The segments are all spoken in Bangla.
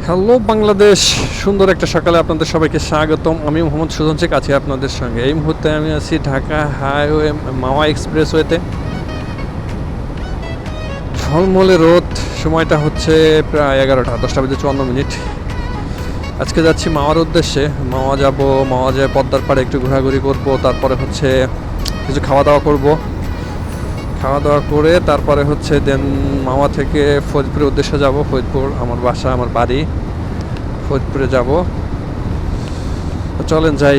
হ্যালো বাংলাদেশ, সুন্দর একটা সকালে আপনাদের সবাইকে স্বাগতম। আমি মোহাম্মদ সুজন শেখ আছি আপনাদের সঙ্গে। এই মুহূর্তে আমি আছি ঢাকা হাইওয়ে মাওয়া এক্সপ্রেসওয়েতে। ঝলমলে রোদ, সময়টা হচ্ছে প্রায় 11টা, 10টা বেজে 54 মিনিট। আজকে যাচ্ছি মাওয়ার উদ্দেশ্যে। মাওয়া যাব, মাওয়া যায় পদ্মার পাড়ে একটু ঘোরাঘুরি করব, তারপরে হচ্ছে কিছু খাওয়া দাওয়া করব। খাওয়া দাওয়া করে তারপরে হচ্ছে দেন মাওয়া থেকে ফরিদপুরের উদ্দেশ্যে যাব। ফরিদপুর আমার বাসা, আমার বাড়ি ফরিদপুরে যাব। চলেন যাই,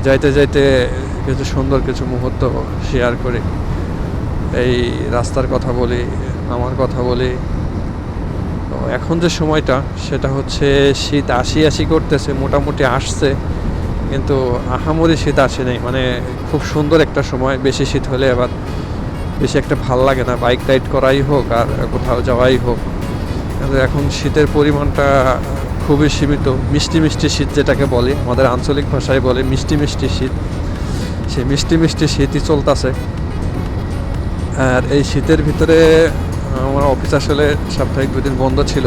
যাইতে যাইতে কিছু সুন্দর কিছু মুহূর্ত শেয়ার করি। এই রাস্তার কথা বলি, আমার কথা বলি। তো এখন যে সময়টা সেটা হচ্ছে শীত আসি আসি করতেছে, মোটামুটি আসছে, কিন্তু আহামরি শীত আসে নাই। মানে খুব সুন্দর একটা সময়। বেশি শীত হলে আবার বেশি একটা ভাল লাগে না, বাইক রাইড করাই হোক আর কোথাও যাওয়াই হোক। কিন্তু এখন শীতের পরিমাণটা খুবই সীমিত। মিষ্টি মিষ্টি শীত যেটাকে বলে, আমাদের আঞ্চলিক ভাষায় বলে মিষ্টি মিষ্টি শীত। সেই মিষ্টি মিষ্টি শীতই চলতেছে। আর এই শীতের ভিতরে আমার অফিস আসলে সাপ্তাহিক 2 দিন বন্ধ ছিল।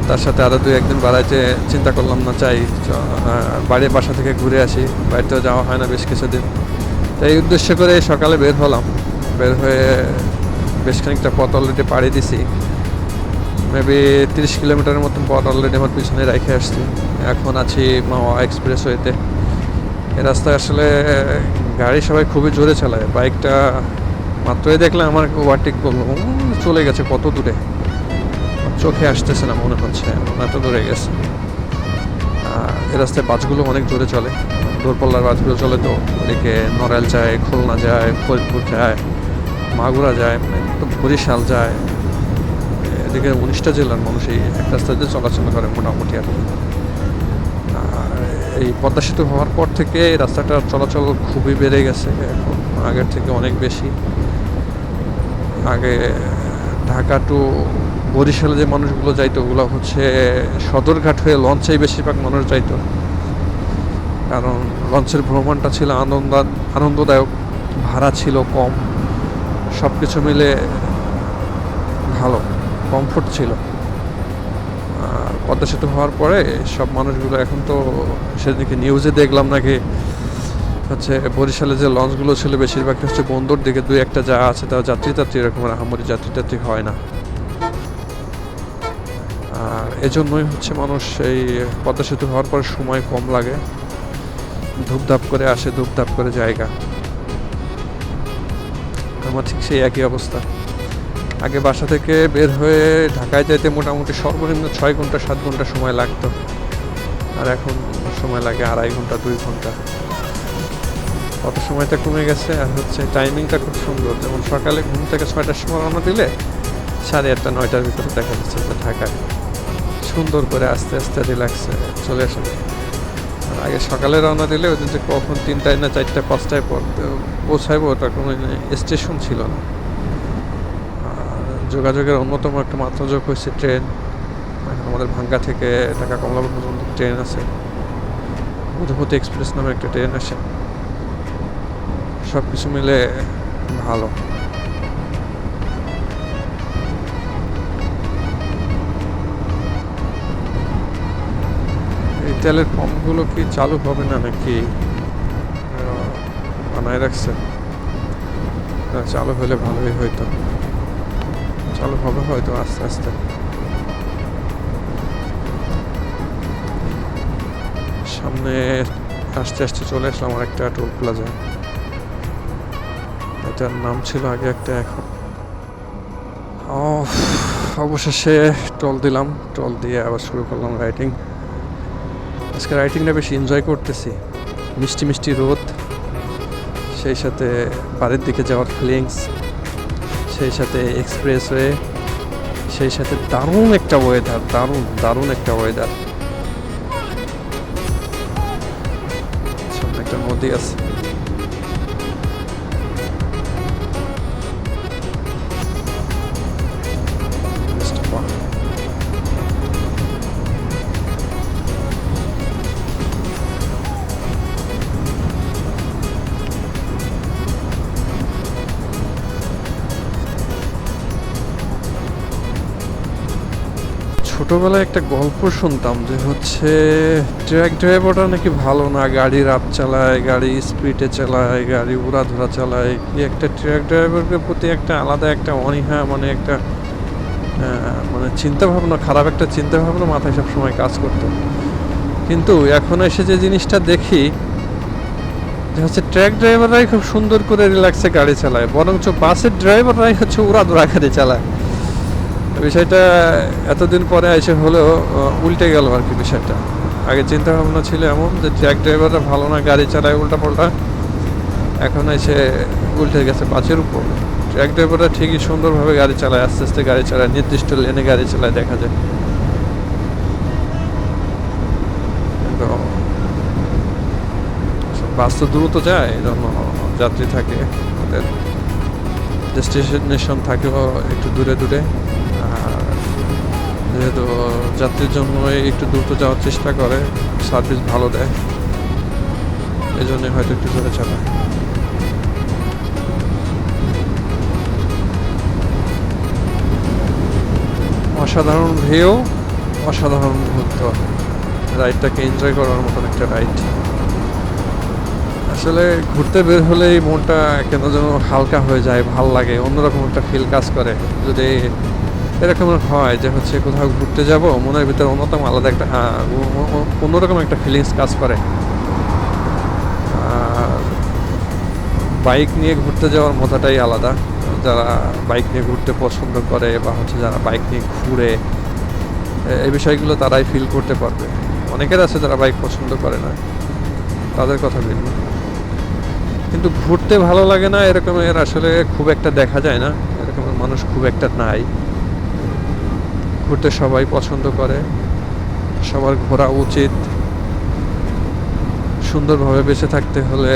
তার সাথে আরও 2-1 দিন বাড়াইতে চিন্তা করলাম না, চাই বাড়ির বাসা থেকে ঘুরে আসি। বাড়িতেও যাওয়া হয় না বেশ কিছুদিন। তাই এই উদ্দেশ্য করে সকালে বের হলাম। বের হয়ে বেশ খানিকটা পথ অলরেডি পাড়ি দিছি। মেবি 30 কিলোমিটারের মতন পথ অলরেডি আমার পিছনে রেখে আসছি। এখন আছি মাওয়া এক্সপ্রেসওয়েতে। এই রাস্তায় আসলে গাড়ি সবাই খুবই জোরে চালায়। বাইকটা মাত্রই দেখলে আমার ওভারটেক করলো, চলে গেছে কত দূরে, চোখে আসতেছে না, মনে হচ্ছে এত দূরে গেছে। এই রাস্তায় বাসগুলো অনেক জোরে চলে, দূরপাল্লার বাসগুলো চলে। তো ওদিকে নড়াইল যায়, খুলনা যায়, ফরিদপুর যায়, মাগুরা যায়, বরিশাল যায়। এদিকে 19টা জেলার মানুষ এই এক রাস্তা দিয়ে চলাচল করে মোটামুটি। আর এই পদ্মা সেতু হওয়ার পর থেকে এই রাস্তাটার চলাচল খুবই বেড়ে গেছে, এখন আগের থেকে অনেক বেশি। আগে ঢাকা টু বরিশালে যে মানুষগুলো যাইতো, ওগুলো হচ্ছে সদরঘাট হয়ে লঞ্চেই বেশিরভাগ মানুষ যাইতো। কারণ লঞ্চের ভ্রমণটা ছিল আনন্দদায়ক, ভাড়া ছিল কম, সব কিছু মিলে ভালো, কমফোর্ট ছিল। আর পদ্মা সেতু হওয়ার পরে সব মানুষগুলো এখন তো, সেদিকে নিউজে দেখলাম নাকি হচ্ছে বরিশালে যে লঞ্চগুলো ছিল বেশিরভাগ হচ্ছে বন্দর দিকে 2-1টা যা আছে, তাও যাত্রী এরকম আহামরি যাত্রী হয় না। আর এজন্যই হচ্ছে মানুষ এই পদ্মা সেতু হওয়ার পর সময় কম লাগে, ধূপধাপ করে আসে, ধূপধাপ করে জায়গা। আমার ঠিক সেই একই অবস্থা। আগে বাসা থেকে বের হয়ে ঢাকায় যেতে মোটামুটি সর্বনিম্ন 6 ঘন্টা 7 ঘন্টা সময় লাগতো, আর এখন সময় লাগে 2.5 ঘন্টা 2 ঘন্টা। কত সময়টা কমে গেছে। আর হচ্ছে টাইমিংটা খুব সুন্দর। যেমন সকালে ঘুম থেকে 6টার সময় রওনা দিলে 8:30 9টার ভিতরে দেখা যাচ্ছে যে ঢাকায়। সুন্দর করে আস্তে আস্তে রিল্যাক্সে চলে আসে। আর আগে সকালে রওনা দিলে ওদের যে কখন 3টায় না 4টা 5টায় পৌঁছাইবো ওটা কোনো স্টেশন ছিল না। যোগাযোগের অন্যতম একটা মাত্রাযোগ হয়েছে ট্রেন। আমাদের ভাঙ্গা থেকে ঢাকা কমলাপুর পর্যন্ত ট্রেন আছে, মধুমতি এক্সপ্রেস নামে একটা ট্রেন আসে। সব কিছু মিলে ভালো। এই তেলের পাম্পগুলো কি চালু হবে না নাকি বানায় রাখছে? চালু হলে ভালোই হইতো, চালু হবে হয়তো আস্তে আস্তে। সামনে আস্তে আস্তে চলে আসলাম আমার একটা টোল প্লাজা। এটার নাম ছিল আগে একটা, এখন অবশেষে টোল দিলাম। টোল দিয়ে আবার শুরু করলাম রাইডিং। আজকে রাইডিংটা বেশি এনজয় করতেছি। মিষ্টি মিষ্টি রোদ, সেই সাথে বাড়ির দিকে যাওয়ার ফিলিংস, সেই সাথে এক্সপ্রেসওয়ে, সেই সাথে দারুণ একটা ওয়েদার, দারুণ একটা ওয়েদার। সামনে একটা নদী আছে। ছোটবেলায় একটা গল্প শুনতাম যে হচ্ছে ট্রাক ড্রাইভাররা নাকি ভালো না, গাড়ি রাত চালায়, গাড়ি স্পিডে চালায়, গাড়ি উড়াধুরা চালায়। কি একটা ট্রাক ড্রাইভারের প্রতি একটা আলাদা একটা অনীহা, মানে একটা মানে চিন্তা ভাবনা, খারাপ একটা চিন্তা ভাবনা মাথায় সবসময় কাজ করতো। কিন্তু এখন এসে যে জিনিসটা দেখি যে হচ্ছে ট্রাক ড্রাইভাররাই খুব সুন্দর করে রিল্যাক্সে গাড়ি চালায়, বরঞ্চ বাসের ড্রাইভাররাই হচ্ছে উড়াধুরা গাড়ি চালায়। বিষয়টা এতদিন পরে এসে হলেও উল্টে গেল আর কি বিষয়টা। আগে চিন্তা ভাবনা ছিল এমন যে ট্রাক ড্রাইভাররা ভালো না, গাড়ি চালায় উল্টা পাল্টা, এখন এসে উল্টে গেছে বাসের উপর। ট্রাক ড্রাইভাররা ঠিকই সুন্দরভাবে গাড়ি চালায়, আস্তে আস্তে গাড়ি চালায়, নির্দিষ্ট লেনে গাড়ি চালায় দেখা যায়। কিন্তু বাস তো দ্রুত যায়, এজন্য যাত্রী থাকে, ওদের ডেস্টিনেশন থাকেও একটু দূরে দূরে। আর যেহেতু যাত্রীর জন্য একটু দ্রুত যাওয়ার চেষ্টা করে, সার্ভিস ভালো দেয়, এই জন্যই হয়তো একটু জোরে চালায়। অসাধারণ ভিউ, অসাধারণ মুহূর্ত, রাইডটাকে এনজয় করার মতন একটা রাইড। আসলে ঘুরতে বের হলেই মনটা কেন যেন হালকা হয়ে যায়, ভাল লাগে, অন্যরকম একটা ফিল কাজ করে। যদি এরকম হয় যে হচ্ছে কোথাও ঘুরতে যাব, মনের ভিতরে অন্যতম আলাদা একটা অন্যরকম একটা ফিলিংস কাজ করে। আর বাইক নিয়ে ঘুরতে যাওয়ার মজাটাই আলাদা। যারা বাইক নিয়ে ঘুরতে পছন্দ করে বা হচ্ছে যারা বাইক নিয়ে ঘুরে, এই বিষয়গুলো তারাই ফিল করতে পারবে। অনেকের আছে যারা বাইক পছন্দ করে না, তাদের কথা ভিন্ন। কিন্তু ঘুরতে ভালো লাগে না এরকমের আসলে খুব একটা দেখা যায় না, এরকমের মানুষ খুব একটা নাই। ঘুরতে সবাই পছন্দ করে, সবার ঘোরা উচিত। সুন্দরভাবে বেঁচে থাকতে হলে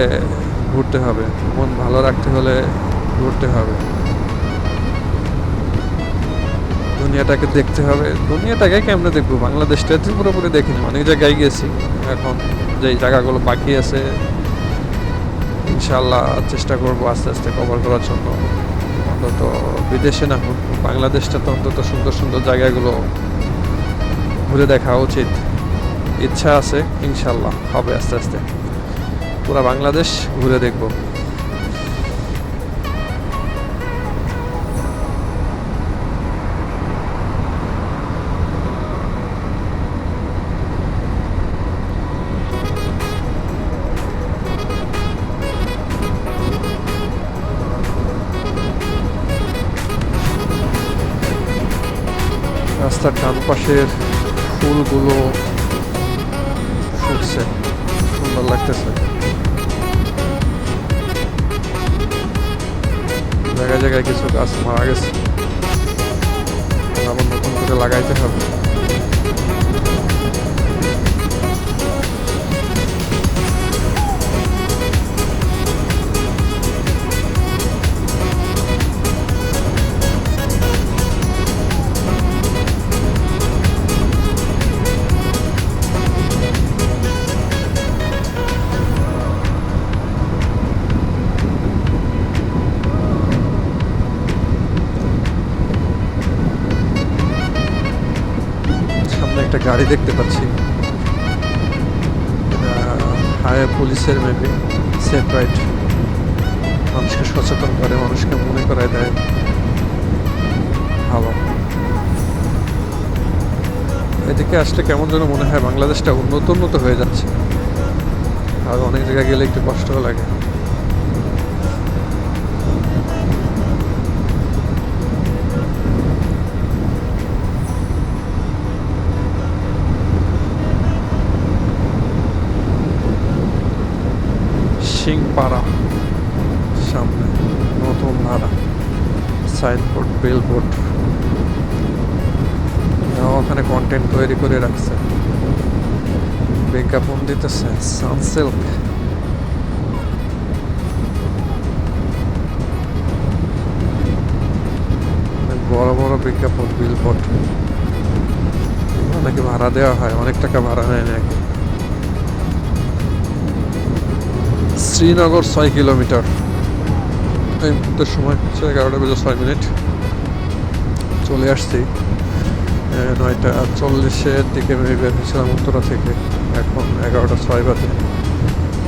ঘুরতে হবে, মন ভালো রাখতে হলে ঘুরতে হবে, দুনিয়াটাকে দেখতে হবে। দুনিয়াটাকে কেমনে দেখবো, বাংলাদেশটা পুরোপুরি দেখিনি, অনেক জায়গায় গেছি। এখন যেই জায়গাগুলো বাকি আছে ইনশাল্লাহ চেষ্টা করবো আস্তে আস্তে কভার করার জন্য। অন্তত বিদেশে না হোক, বাংলাদেশটা তো অন্তত সুন্দর সুন্দর জায়গাগুলো ঘুরে দেখা উচিত। ইচ্ছা আছে, ইনশাল্লাহ হবে আস্তে আস্তে, পুরা বাংলাদেশ ঘুরে দেখবো। রাস্তার ডান পাশের ফুলগুলো ফুটছে, সুন্দর লাগতেছে। জায়গায় জায়গায় কিছু গাছ মারা গেছে, আবার নতুন করে লাগাইতে হবে। একটা গাড়ি দেখতে পাচ্ছি, হাইওয়ে পুলিশের মেবি, সেফ রাইড, মানুষকে সচেতন করে, মানুষকে মনে করায় দেয়। ভালো, এদিকে আসলে কেমন যেন মনে হয় বাংলাদেশটা উন্নত হয়ে যাচ্ছে। আর অনেক জায়গায় গেলে একটু কষ্টও লাগে। সিংপাড়া সামনে নতুন ধারা, সাইনবোর্ড, বিলবোর্ড, ওখানে কন্টেন্ট তৈরি করে রাখছে, বিজ্ঞাপন দিতেছে। সানসিল্ক, বড় বড় বিজ্ঞাপন, বিলবোর্ড, নাকি ভাড়া দেওয়া হয়, অনেক টাকা ভাড়া নেয় নাকি। শ্রীনগর 6 কিলোমিটার। এই মুহূর্তের সময় হচ্ছে 11:06। চলে আসছি 9:40-এর দিকে আমি বের হয়েছিলাম উত্তরা থেকে। এখন 11:06 বাজে।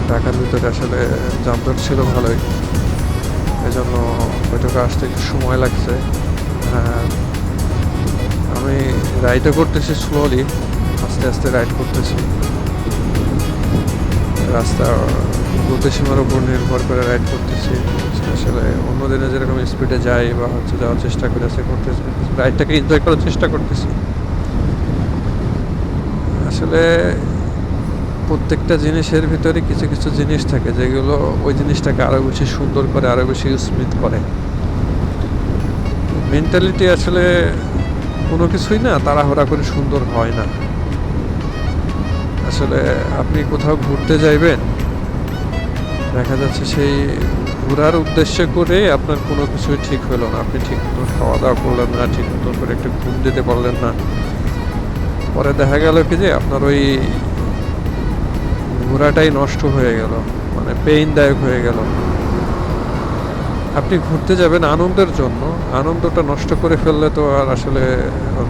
ঢাকার ভিতরে আসলে যানজট ছিল ভালোই, এই জন্য ওইটুকু আসতে একটু সময় লাগছে। আর আমি রাইডও করতেছি স্লোলি, আস্তে আস্তে রাইড করতেছি। রাস্তার গতিসীমার উপর নির্ভর করে রাইড করতেছি। আসলে অন্য দিনে যেরকম স্পিডে যাই বা হচ্ছে যাওয়ার চেষ্টা করতেছি রাইডটাকে এনজয় করার চেষ্টা করতেছি। আসলে প্রত্যেকটা জিনিসের ভিতরে কিছু কিছু জিনিস থাকে যেগুলো ওই জিনিসটাকে আরও বেশি সুন্দর করে, আরও বেশি স্মৃত করে। মেন্টালিটি আসলে কোনো কিছুই না তাড়াহুড়া করে সুন্দর হয় না। আসলে আপনি কোথাও ঘুরতে যাইবেন, দেখা যাচ্ছে সেই ঘোরার উদ্দেশ্য করে আপনার কোনো কিছুই ঠিক হলো না, আপনি ঠিক মতো খাওয়া দাওয়া করলেন না, ঠিক মতো করে একটু ঘুম দিতে পারলেন না, পরে দেখা গেল কি যে আপনার ওই ঘোরাটাই নষ্ট হয়ে গেল, মানে পেইনদায়ক হয়ে গেল। আপনি ঘুরতে যাবেন আনন্দের জন্য, আনন্দটা নষ্ট করে ফেললে তো আর আসলে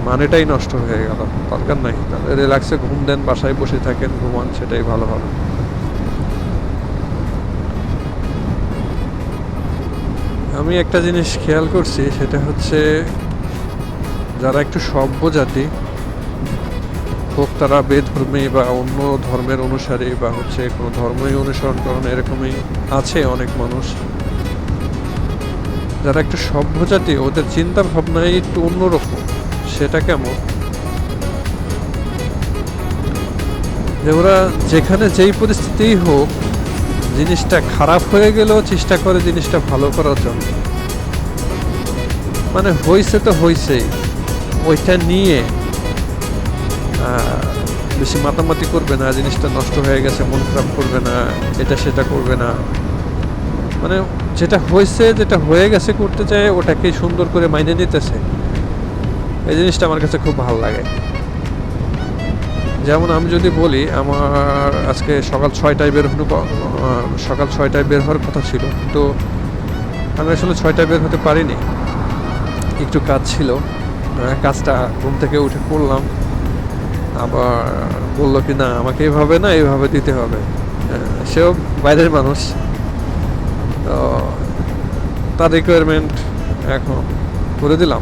মানেটাই নষ্ট হয়ে গেল। দরকার নাই, তাহলে রিল্যাক্সে ঘুম দেন, বাসায় বসে থাকেন, ঘুমান, সেটাই ভালো হবে। আমি একটা জিনিস খেয়াল করছি, সেটা হচ্ছে যারা একটু সভ্য জাতি হোক, তারা বেধর্মী বা অন্য ধর্মের অনুসারী বা হচ্ছে কোনো ধর্মই অনুসরণ করেন, এরকমই আছে অনেক মানুষ। যারা একটু সভ্য জাতি, ওদের চিন্তা ভাবনাই একটু অন্যরকম। সেটা কেমন? যে ওরা যেখানে যেই পরিস্থিতিই হোক, জিনিসটা খারাপ হয়ে গেলেও চেষ্টা করে জিনিসটা ভালো করার জন্য। মানে হয়েছে তো হয়েছেই, ওইটা নিয়ে বেশি মাতামাতি করবে না, জিনিসটা নষ্ট হয়ে গেছে মন খারাপ করবে না, এটা সেটা করবে না। মানে যেটা হয়েছে, যেটা হয়ে গেছে করতে চায়, ওটাকেই সুন্দর করে মাইনে নিতেছে। এই জিনিসটা আমার কাছে খুব ভালো লাগে। যেমন আমি যদি বলি, আমার আজকে সকাল 6টায় বের হওয়ার কথা ছিল, তো আমি আসলে 6টায় বের হতে পারিনি, একটু কাজ ছিল। কাজটা ঘুম থেকে উঠে করলাম, আবার বললো কি না আমাকে এইভাবে না এইভাবে দিতে হবে। সেও বাইরের মানুষ, তো তার রিকোয়ারমেন্ট এখন করে দিলাম,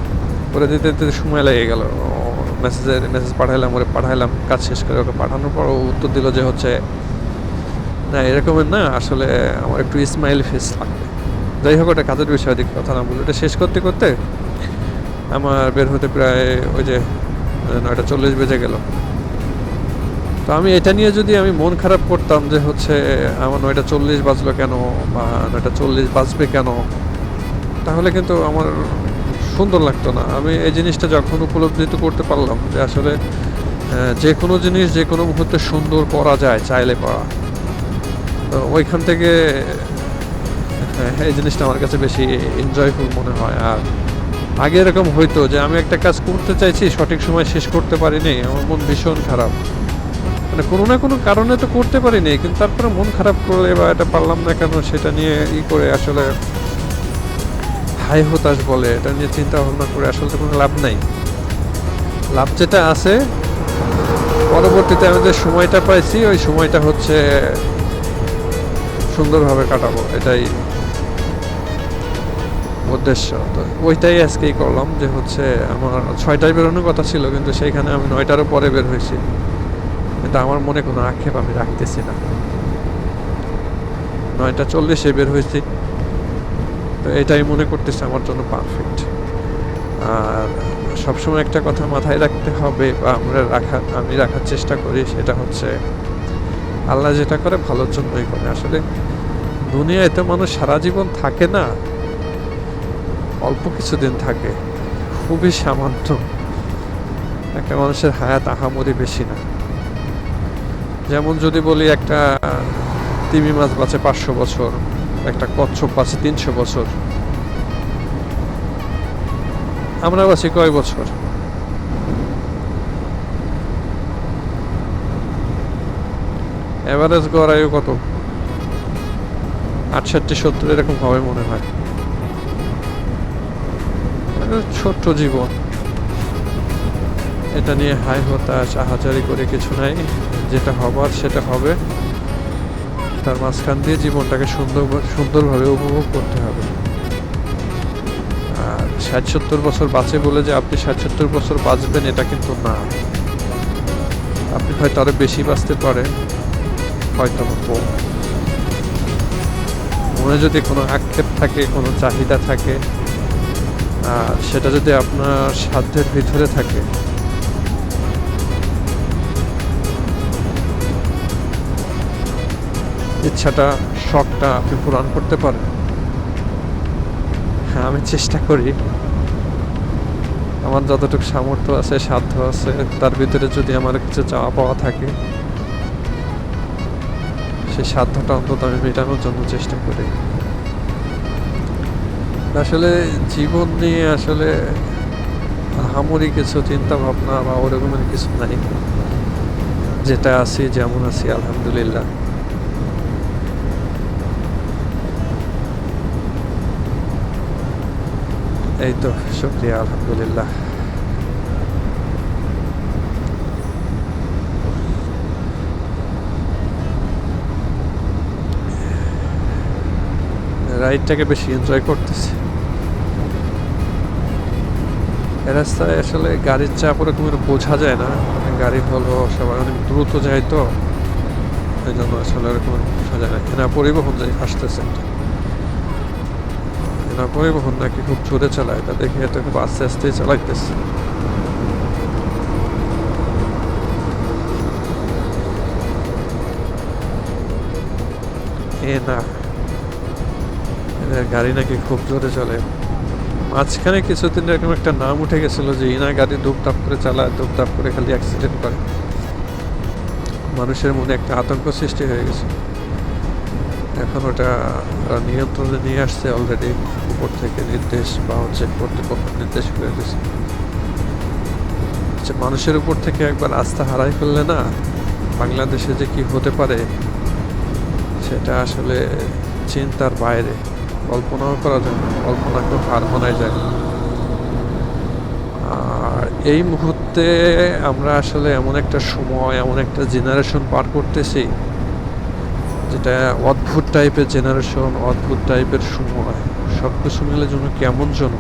করে দিতে দিতে সময় লেগে গেল। মেসেজ পাঠাইলাম, কাজ শেষ করে ওকে পাঠানোর পর ও উত্তর দিল যে হচ্ছে না এরকমের না, আসলে আমার একটু স্মাইল ফেস লাগবে। যাই হোক, ওটা কাজের বিষয়, দিক কথা না বলে, ওটা শেষ করতে করতে আমার বের হতে প্রায় ওই যে 9:40 বেজে গেল। তো আমি এটা নিয়ে যদি আমি মন খারাপ করতাম যে হচ্ছে আমার 9:40 বাজলো কেন বা 9:40 বাজবে কেন, তাহলে কিন্তু আমার সুন্দর লাগতো না। আমি এই জিনিসটা যখন উপলব্ধি করতে পারলাম যে আসলে যে কোনো জিনিস যে কোনো মুহূর্তে সুন্দর করা যায়, চাইলে পারা, তো ওইখান থেকে এই জিনিসটা আমার কাছে বেশি এনজয়ফুল মনে হয়। আর আগে এরকম হইতো যে আমি একটা কাজ করতে চাইছি, সঠিক সময় শেষ করতে পারিনি, আমার মন ভীষণ খারাপ, মানে কোনো না কোনো কারণে তো করতে পারিনি, কিন্তু তারপরে মন খারাপ করলে বা এটা পারলাম না কেন সেটা নিয়ে করে আসলে হাই হতাশ বলে, এটা নিয়ে চিন্তা ভাবনা করে আসলে তো কোনো লাভ নাই। লাভ যেটা আছে, পরবর্তীতে আমি যে সময়টা পাইছি ওই সময়টা হচ্ছে সুন্দরভাবে কাটাবো, এটাই উদ্দেশ্য। তো ওইটাই আজকেই করলাম যে হচ্ছে আমার 6টায় বেরোনোর কথা ছিল, কিন্তু সেইখানে আমি 9টারও পরে বের হয়েছি, কিন্তু আমার মনে কোনো আক্ষেপ আমি রাখতেছি না। 9:40 বের হয়েছি, তো এটাই মনে করতেছে আমার জন্য পারফেক্ট। আর সবসময় একটা কথা মাথায় রাখতে হবে বা আমি রাখার চেষ্টা করি, সেটা হচ্ছে আল্লাহ যেটা করে ভালোর জন্যই করে। আসলে দুনিয়ায় তো মানুষ সারা জীবন থাকে না, অল্প কিছুদিন থাকে, খুবই সামান্য। একটা মানুষের হায়াত আহামরি বেশি না। যেমন যদি বলি একটা তিমি মাছ বাঁচে 500 বছর, একটা কচ্ছপ বাঁচে 300 বছর, আমরা বাঁচি কয় বছর? এভারেজ গড় আয়ু কত? 68-70 এরকম হবে মনে হয়। ছোট্ট জীবন, এটা নিয়ে হাই হতাশ আহাজারি করে কিছু নাই, যেটা হবার সেটা হবে। তার মাঝখান দিয়ে জীবনটাকে সুন্দরভাবে উপভোগ করতে হবে। আর ৬০-৭০ বছর বাঁচে বলে যে আপনি ৬০-৭০ বছর বাঁচবেন এটা কিন্তু না। আপনি হয়তো আরো বেশি বাঁচতে পারেন, হয়তো কম। মনে যদি কোনো আক্ষেপ থাকে, কোনো চাহিদা থাকে, আর সেটা যদি আপনার সাধ্যের ভিতরে থাকে, ইচ্ছাটা, শখটা আপনি পূরণ করতে পারেন। হ্যাঁ, আমি চেষ্টা করি, আমার যতটুকু সামর্থ্য আছে, সাধ্য আছে, তার ভিতরে যদি আমার কিছু চাওয়া পাওয়া থাকে, সেই সাধ্যটা অন্তত আমি মেটানোর জন্য চেষ্টা করি। আসলে জীবন নিয়ে আসলে আহামরি কিছু চিন্তা ভাবনা বা ওরকমের কিছু নাই, যেটা আছি যেমন আছি আলহামদুলিল্লাহ। এই তো, শুকরিয়া, আলহামদুলিল্লাহ। রাইডটাকে বেশি এনজয় করতেছি। এ রাস্তায় আসলে গাড়ির চাপ ওরকম বোঝা যায় না, গাড়ি হলো সবাই অনেক দ্রুত যায় তো, এই জন্য আসলে ওরকম বোঝা যায় না। এনা পরিবহন যাই আসতেছে, এনা পরিবহন নাকি খুব জোরে চালায়, তা দেখি এটা খুব আস্তে আস্তে চালাইতেছে। না, গাড়ি নাকি খুব জোরে চলে। মাঝখানে কিছুদিন এরকম একটা নাম উঠে গেছিল যে ইনা গাড়ি ধুপধাপ করে চালায়, ধুপধাপ করে খালি অ্যাক্সিডেন্ট করে। মানুষের মনে একটা আতঙ্ক সৃষ্টি হয়ে গেছে। এখন ওটা নিয়ন্ত্রণে নিয়ে আসছে অলরেডি, উপর থেকে নির্দেশ বা কর্তৃপক্ষ নির্দেশ করে দিয়েছে। মানুষের উপর থেকে একবার আস্থা হারাই ফেললে না, বাংলাদেশে যে কি হতে পারে সেটা আসলে চিন্তার বাইরে, কল্পনাও করা যায় না, কল্পনা কেউ হার মানায় যায়। আর এই মুহূর্তে আমরা আসলে এমন একটা সময়, এমন একটা জেনারেশন পার করতেছি, যেটা অদ্ভুত টাইপের জেনারেশন, অদ্ভুত টাইপের সময়। সব কিছু মিলে যেন কেমন যেন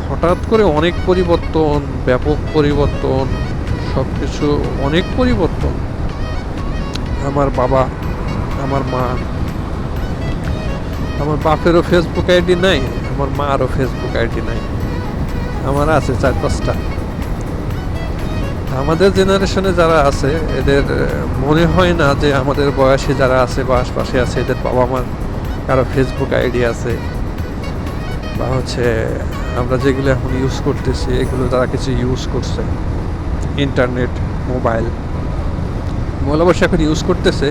হঠাৎ করে অনেক পরিবর্তন, ব্যাপক পরিবর্তন, সব কিছু অনেক পরিবর্তন। আমার বাবা, আমার মা, আমার বাপেরও ফেসবুক আইডি নাই, আমার মারও ফেসবুক আইডি নাই, আমার আছে 4-5টা। আমাদের জেনারেশনে যারা আছে এদের মনে হয় না যে আমাদের বয়সী যারা আছে বা আশপাশে আছে এদের বাবা মার কারো ফেসবুক আইডি আছে, বা হচ্ছে আমরা যেগুলো এখন ইউজ করতেছি এগুলো তারা কিছু ইউজ করছে। ইন্টারনেট, মোবাইল অবশ্য এখন ইউজ করতেছে,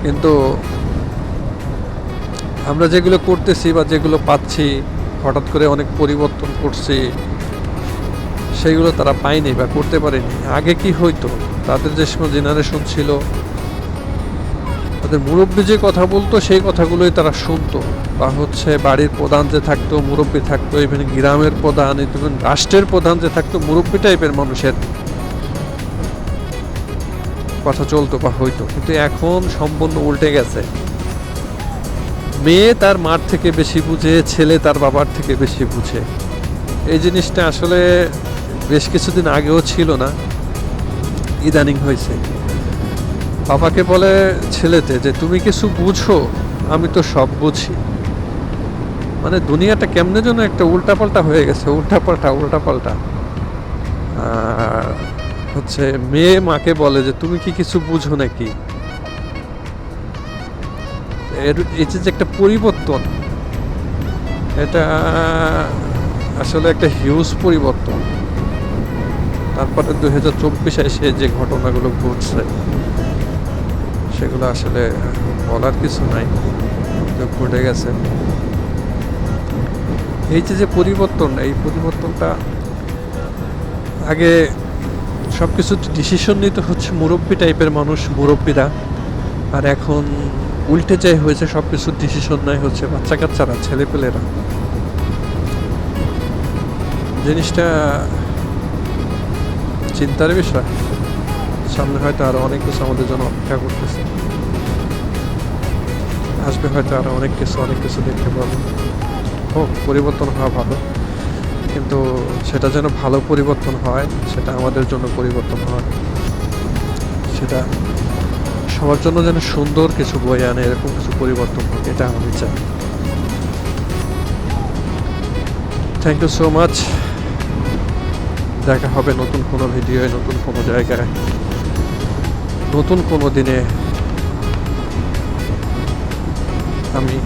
কিন্তু আমরা যেগুলো করতেছি বা যেগুলো পাচ্ছি, হঠাৎ করে অনেক পরিবর্তন করছি, সেইগুলো তারা পায়নি বা করতে পারেনি। আগে কি হইতো, তাদের যে সময় জেনারেশন ছিল, তাদের মুরব্বী যে কথা বলতো সেই কথাগুলোই তারা শুনতো, বা হচ্ছে বাড়ির প্রধান যে থাকতো মুরব্বী থাকতো, ইভেন গ্রামের প্রধান, ইভেন রাষ্ট্রের প্রধান যে থাকতো মুরব্বী টাইপের মানুষের কথা চলতো বা হইতো। কিন্তু এখন সম্পূর্ণ উল্টে গেছে। মেয়ে তার মার থেকে বেশি বুঝে, ছেলে তার বাবার থেকে বেশি বুঝে। এই জিনিসটা আসলে বেশ কিছুদিন আগেও ছিল না, ইদানিং হয়েছে। বাবাকে বলে ছেলেতে যে তুমি কিছু বুঝো, আমি তো সব বুঝি। মানে দুনিয়াটা কেমনে যেন একটা উল্টাপাল্টা হয়ে গেছে, উল্টাপাল্টা। আর হচ্ছে মেয়ে মাকে বলে যে তুমি কি কিছু বুঝো নাকি। এই যে একটা পরিবর্তন, এটা আসলে একটা হিউজ পরিবর্তন। তারপরে 2024 এসে যে ঘটনাগুলো ঘটছে সেগুলো আসলে বলার কিছু নাই, ঘটে গেছে। এই যে পরিবর্তন, এই পরিবর্তনটা আগে সব কিছু ডিসিশন নিতে হচ্ছে মুরব্বী টাইপের মানুষ, মুরব্বীরা, আর এখন উল্টে যাই হয়েছে, সব কিছু ডিসিশন নেয় হচ্ছে বাচ্চা কাচ্চারা, ছেলেপেলেরা। জিনিসটা চিন্তার বিষয়। সামনে হয়তো আরো অনেক কিছু আমাদের জন্য অপেক্ষা করতেছে, আসবে হয়তো আরো অনেক কিছু দেখতে পাবো। হোক, পরিবর্তন হওয়া ভালো, কিন্তু সেটা যেন ভালো পরিবর্তন হয়, সেটা আমাদের জন্য পরিবর্তন হয়, সেটা সবার জন্য যেন সুন্দর কিছু বয়ে আনে, এরকম কিছু পরিবর্তন হোক, এটা আমি চাই। Thank you so much. দেখা হবে নতুন কোনো ভিডিওয়ে, নতুন কোনো জায়গায়, নতুন কোনো দিনে। আমি